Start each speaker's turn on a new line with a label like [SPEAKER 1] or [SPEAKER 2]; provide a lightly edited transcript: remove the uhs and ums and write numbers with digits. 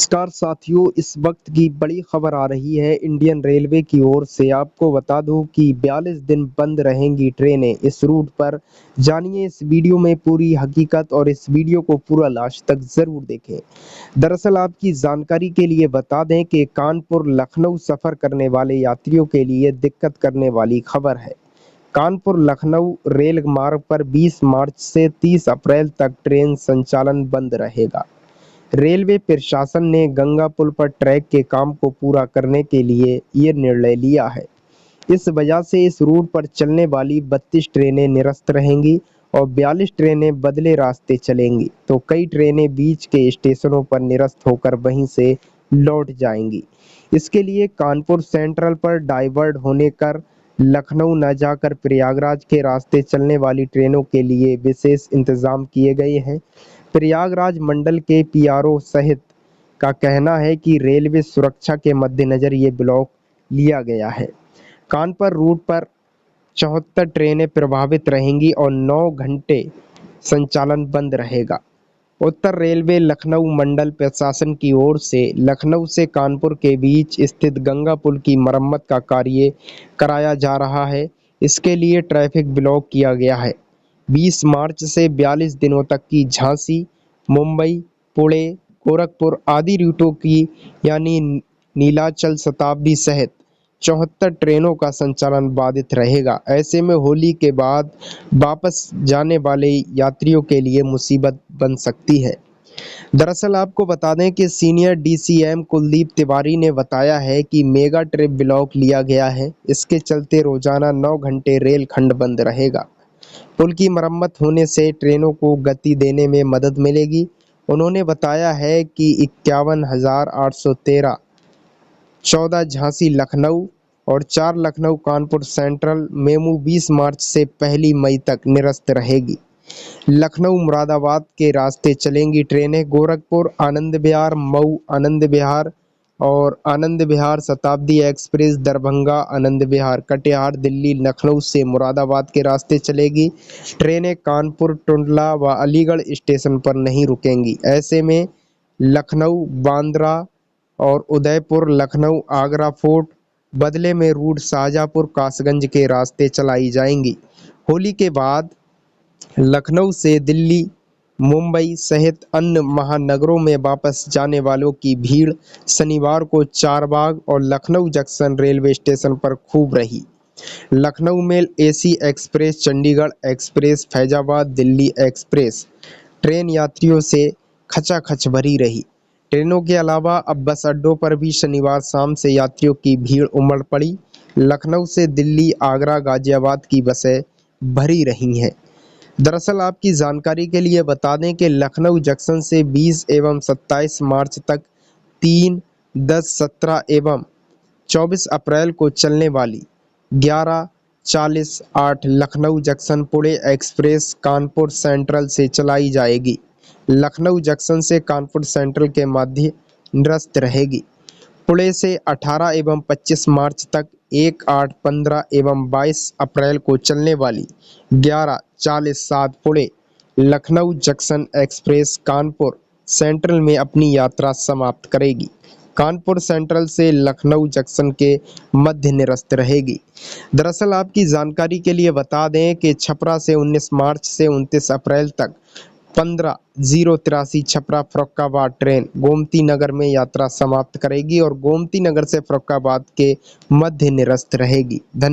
[SPEAKER 1] नमस्कार साथियों, इस वक्त की बड़ी खबर आ रही है इंडियन रेलवे की ओर से। आपको बता दूं कि 42 दिन बंद रहेंगी ट्रेनें इस रूट पर। जानिए इस वीडियो में पूरी हकीकत और इस वीडियो को पूरा लास्ट तक जरूर देखें। दरअसल आपकी जानकारी के लिए बता दें कि कानपुर लखनऊ सफर करने वाले यात्रियों के लिए दिक्कत करने वाली खबर है। कानपुर लखनऊ रेल मार्ग पर 20 मार्च से 30 अप्रैल तक ट्रेन संचालन बंद रहेगा। रेलवे प्रशासन ने गंगा पुल पर ट्रैक के काम को पूरा करने के लिए ये निर्णय लिया है। इस वजह से इस रूट पर चलने वाली 32 ट्रेनें निरस्त रहेंगी और 42 ट्रेनें बदले रास्ते चलेंगी, तो कई ट्रेनें बीच के स्टेशनों पर निरस्त होकर वहीं से लौट जाएंगी। इसके लिए कानपुर सेंट्रल पर डाइवर्ट होने कर लखनऊ न जाकर प्रयागराज के रास्ते चलने वाली ट्रेनों के लिए विशेष इंतजाम किए गए हैं। प्रयागराज मंडल के पीआरओ सहित का कहना है कि रेलवे सुरक्षा के मद्देनजर ये ब्लॉक लिया गया है। कानपुर रूट पर 74 ट्रेनें प्रभावित रहेंगी और 9 घंटे संचालन बंद रहेगा। उत्तर रेलवे लखनऊ मंडल प्रशासन की ओर से लखनऊ से कानपुर के बीच स्थित गंगा पुल की मरम्मत का कार्य कराया जा रहा है। इसके लिए ट्रैफिक ब्लॉक किया गया है। 20 मार्च से 42 दिनों तक की झांसी, मुंबई, पुणे, गोरखपुर आदि रूटों की यानी नीलाचल शताब्दी सहित 74 ट्रेनों का संचालन बाधित रहेगा। ऐसे में होली के बाद वापस जाने वाले यात्रियों के लिए मुसीबत बन सकती है। दरअसल आपको बता दें कि सीनियर डीसीएम कुलदीप तिवारी ने बताया है कि मेगा ट्रिप ब्लॉक लिया गया है। इसके चलते रोजाना 9 घंटे रेल खंड बंद रहेगा। पुल की मरम्मत होने से ट्रेनों को गति देने में मदद मिलेगी। उन्होंने बताया है कि 51,813 14 झांसी लखनऊ और 4 लखनऊ कानपुर सेंट्रल मेमू 20 मार्च से 1 मई तक निरस्त रहेगी। लखनऊ मुरादाबाद के रास्ते चलेंगी ट्रेनें। गोरखपुर आनंद विहार, मऊ आनंद विहार और आनंद विहार शताब्दी एक्सप्रेस, दरभंगा आनंद विहार, कटिहार दिल्ली लखनऊ से मुरादाबाद के रास्ते चलेगी। ट्रेनें कानपुर, टुंडला व अलीगढ़ स्टेशन पर नहीं रुकेंगी। ऐसे में लखनऊ, बांद्रा और उदयपुर, लखनऊ, आगरा फोर्ट, बदले में रूट शाहजहांपुर, कासगंज के रास्ते चलाई जाएंगी। होली के बाद लखनऊ से दिल्ली, मुंबई सहित अन्य महानगरों में वापस जाने वालों की भीड़ शनिवार को चारबाग और लखनऊ जंक्शन रेलवे स्टेशन पर खूब रही। Lucknow mail, AC express, Chandigarh express, Faizabad Delhi express train यात्रियों से खचाखच भरी रही। ट्रेनों के अलावा अब बस अड्डों पर भी शनिवार शाम से यात्रियों की भीड़ उमड़ पड़ी। लखनऊ से दिल्ली, आगरा, गाजियाबाद की बसें भरी रही हैं। दरअसल आपकी जानकारी के लिए बता दें कि लखनऊ जंक्शन से 20 एवं 27 मार्च तक 3, 10, 17 एवं 24 अप्रैल को चलने वाली 11:40-8 Lucknow junction Pune express Kanpur central से चलाई जाएगी। लखनऊ जंक्शन से कानपुर सेंट्रल के मध्य निरस्त रहेगी। पुणे से 18 एवं 25 मार्च तक 1, 8, 15 एवं 22 अप्रैल को चलने वाली 11:40-7 Pune Lucknow junction express Kanpur central में अपनी यात्रा समाप्त करेगी। कानपुर सेंट्रल से लखनऊ जंक्शन के मध्य निरस्त रहेगी। दरअसल आपकी जानकारी के लिए बता दें कि छपरा से 19 मार्च से 29 अप्रैल तक 15:083 छपरा फर्रुखाबाद ट्रेन गोमती नगर में यात्रा समाप्त करेगी और गोमती नगर से फर्रुखाबाद के मध्य निरस्त रहेगी। धन्यवाद।